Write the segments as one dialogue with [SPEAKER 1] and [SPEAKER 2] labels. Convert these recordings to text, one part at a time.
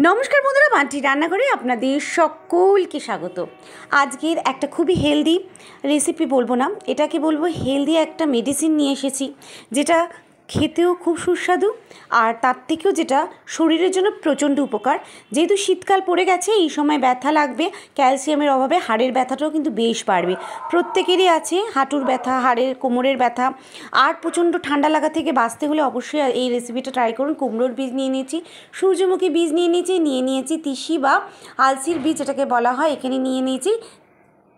[SPEAKER 1] নমস্কার বন্ধুরা, মাটি রান্নাঘরে আপনাদের সকলকে স্বাগত। আজকের একটা খুবই হেলদি রেসিপি বলবো না, এটাকে বলবো হেলদি একটা মেডিসিন নিয়ে এসেছি, যেটা খেতেও খুব সুস্বাদু আর তার থেকেও যেটা শরীরের জন্য প্রচণ্ড উপকার। যেহেতু শীতকাল পড়ে গেছে, এই সময় ব্যথা লাগবে, ক্যালসিয়ামের অভাবে হাড়ের ব্যথাটাও কিন্তু বেশ বাড়বে। প্রত্যেকেরই আছে হাঁটুর ব্যথা, হাড়ের কোমরের ব্যথা, আর প্রচণ্ড ঠান্ডা লাগা থেকে বাঁচতে হলে অবশ্যই এই রেসিপিটা ট্রাই করুন। কুমড়োর বীজ নিয়ে নিয়েছি, সূর্যমুখী বীজ নিয়ে নিয়েছি তিসি বা আলসির বীজ এটাকে বলা হয়। এখানে নিয়ে নিয়েছি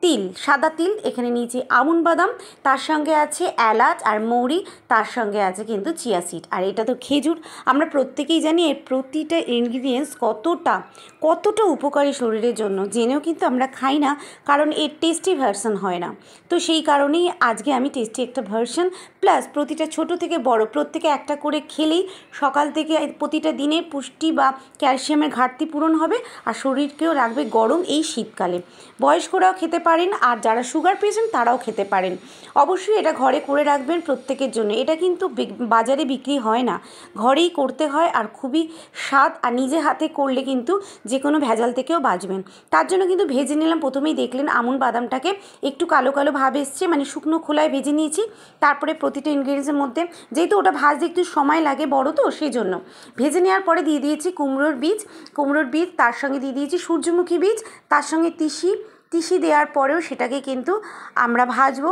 [SPEAKER 1] তিল, সাদা তিল, এখানে নিয়েছি আমন্ড বাদাম, তার সঙ্গে আছে এলাচ আর মৌরি, তার সঙ্গে আছে কিন্তু চিয়া সিড, আর এটা তো খেজুর। আমরা প্রত্যেকেই জানি এর প্রতিটা ইনগ্রিডিয়েন্টস কতটা উপকারী শরীরের জন্য, জেনেও কিন্তু আমরা খাই না, কারণ এর টেস্টি ভার্সন হয় না। তো সেই কারণেই আজকে আমি টেস্টি একটা ভার্সন প্লাস প্রতিটা ছোট থেকে বড় প্রত্যেকে একটা করে খেলেই সকাল থেকে প্রতিটা দিনে পুষ্টি বা ক্যালসিয়ামের ঘাটতি পূরণ হবে, আর শরীরকেও রাখবে গরম এই শীতকালে। বয়স্করাও খেতে পারেন, আর যারা সুগার পেশেন্ট তারাও খেতে পারেন। অবশ্যই এটা ঘরে করে রাখবেন প্রত্যেকের জন্য। এটা কিন্তু বাজারে বিক্রি হয় না, ঘরেই করতে হয়, আর খুবই স্বাদ, আর নিজে হাতে করলে কিন্তু যে কোনো ভেজাল থেকেও বাঁচবেন। তার জন্য কিন্তু ভেজে নিলাম। প্রথমেই দেখলেন আমন্ড বাদামটাকে একটু কালো কালো ভাব এসছে, মানে শুকনো খোলায় ভেজে নিয়েছি। তারপরে প্রতিটা ইনগ্রিডিয়েন্টসের মধ্যে, যেহেতু ওটা ভাজতে একটু সময় লাগে বড় তো, সেই জন্য ভেজে নেওয়ার পরে দিয়ে দিয়েছি কুমড়োর বীজ, তার সঙ্গে দিয়ে দিয়েছি সূর্যমুখী বীজ, তার সঙ্গে তিসি দেওয়ার পরেও সেটাকে কিন্তু আমরা ভাজবো,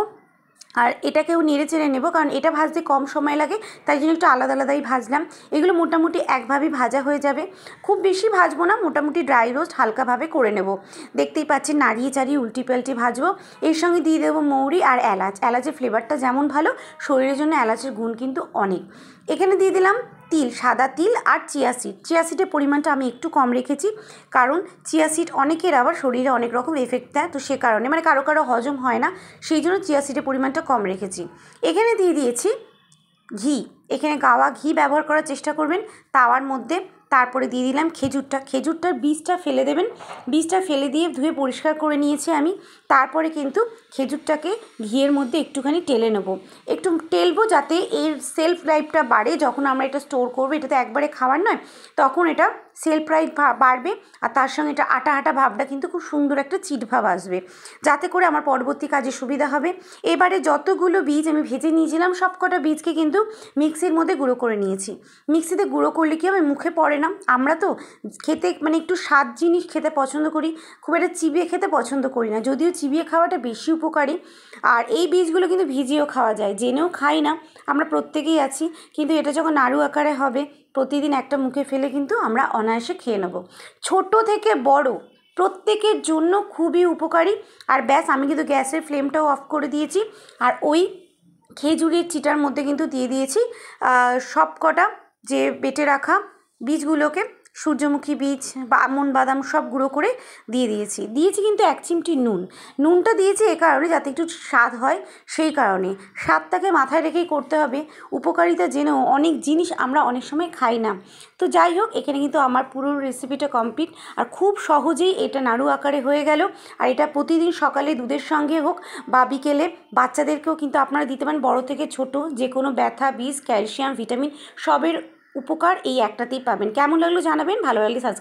[SPEAKER 1] আর এটাকেও নেড়ে চেড়ে নেব, কারণ এটা ভাজতে কম সময় লাগে, তাই জন্য একটু আলাদা আলাদাই ভাজলাম। এগুলো মোটামুটি একভাবেই ভাজা হয়ে যাবে, খুব বেশি ভাজবো না, মোটামুটি ড্রাই রোস্ট হালকাভাবে করে নেব। দেখতেই পাচ্ছেন নাড়িয়ে চাড়িয়ে উল্টি পাল্টি ভাজবো। এর সঙ্গে দিয়ে দেবো মৌরি আর এলাচের ফ্লেভারটা যেমন ভালো, শরীরের জন্য এলাচের গুণ কিন্তু অনেক। এখানে দিয়ে দিলাম তিল, সাদা তিল আর চিয়া সিডের পরিমাণটা আমি একটু কম রেখেছি, কারণ চিয়া সিড অনেকের আবার শরীরে অনেক রকম এফেক্ট দেয়, তো সে কারণে মানে কারো হজম হয় না, সেই জন্য চিয়া সিডের পরিমাণটা কম রেখেছি। এখানে দিয়ে দিয়েছি ঘি, এখানে গাওয়া ঘি ব্যবহার করার চেষ্টা করবেন তাওয়ার মধ্যে। তারপরে দিয়ে দিলাম খেজুরটার বীজটা ফেলে দেবেন, বীজটা ফেলে দিয়ে ধুয়ে পরিষ্কার করে নিয়েছি আমি। তারপরে কিন্তু খেজুরটাকে ঘিয়ের মধ্যে একটুখানি টেলে নেব, একটু টেলবো যাতে এর সেলফ লাইফটা বাড়ে। যখন আমরা এটা স্টোর করবো, এটা তো একবারে খাওয়ার নয়, তখন এটা সেলফ লাইফ বাড়বে, আর তার সঙ্গে এটা আটা আটা ভাবটা কিন্তু খুব সুন্দর একটা চিট ভাব আসবে, যাতে করে আমার পরবর্তী কাজে সুবিধা হবে। এবারে যতগুলো বীজ আমি ভেজে নিয়েছিলাম, সব কটা বীজকে কিন্তু মিক্সির মধ্যে গুঁড়ো করে নিয়েছি। মিক্সিতে গুঁড়ো করলে কি হবে, মুখে পড়ে না। আমরা তো খেতে মানে একটু স্বাদ জিনিস খেতে পছন্দ করি, খুব একটা চিবিয়ে খেতে পছন্দ করি না, যদিও চিবিয়ে খাওয়াটা বেশি উপকারী। আর এই বীজগুলো কিন্তু ভিজিয়েও খাওয়া যায়, জেনেও খাই না, আমরা প্রত্যেকেই আছি, কিন্তু এটা যখন নাড়ু আকারে হবে, প্রতিদিন একটা মুখে ফেলে কিন্তু আমরা অনায়াসে খেয়ে নেব। ছোট থেকে বড় প্রত্যেকের জন্য খুবই উপকারী। আর ব্যাস, আমি কিন্তু গ্যাসের ফ্লেমটাও অফ করে দিয়েছি, আর ওই খেজুরের চিটার মধ্যে কিন্তু দিয়ে দিয়েছি সব কটা যে বেটে রাখা বীজগুলোকে, সূর্যমুখী বীজ বা আমন্ড বাদাম সব গুঁড়ো করে দিয়েছি কিন্তু 1 চিমটি নুনটা দিয়েছি এ কারণে যাতে একটু স্বাদ হয়, সেই কারণে স্বাদটাকে মাথায় রেখেই করতে হবে। উপকারিতা জেনেও অনেক জিনিস আমরা অনেক সময় খাই না। তো যাই হোক, এখানে কিন্তু আমার পুরো রেসিপিটা কমপ্লিট, আর খুব সহজেই এটা নাড়ু আকারে হয়ে গেল। আর এটা প্রতিদিন সকালে দুধের সঙ্গে হোক বা বিকেলে বাচ্চাদেরকেও কিন্তু আপনারা দিতে পারেন, বড় থেকে ছোট যে কোনো ব্যথা, বিষ, ক্যালসিয়াম, ভিটামিন সবের উপকার এই একটাতেই পাবেন। কেমন লাগলো জানাবেন, ভালো লাগলে সাবস্ক্রাইব।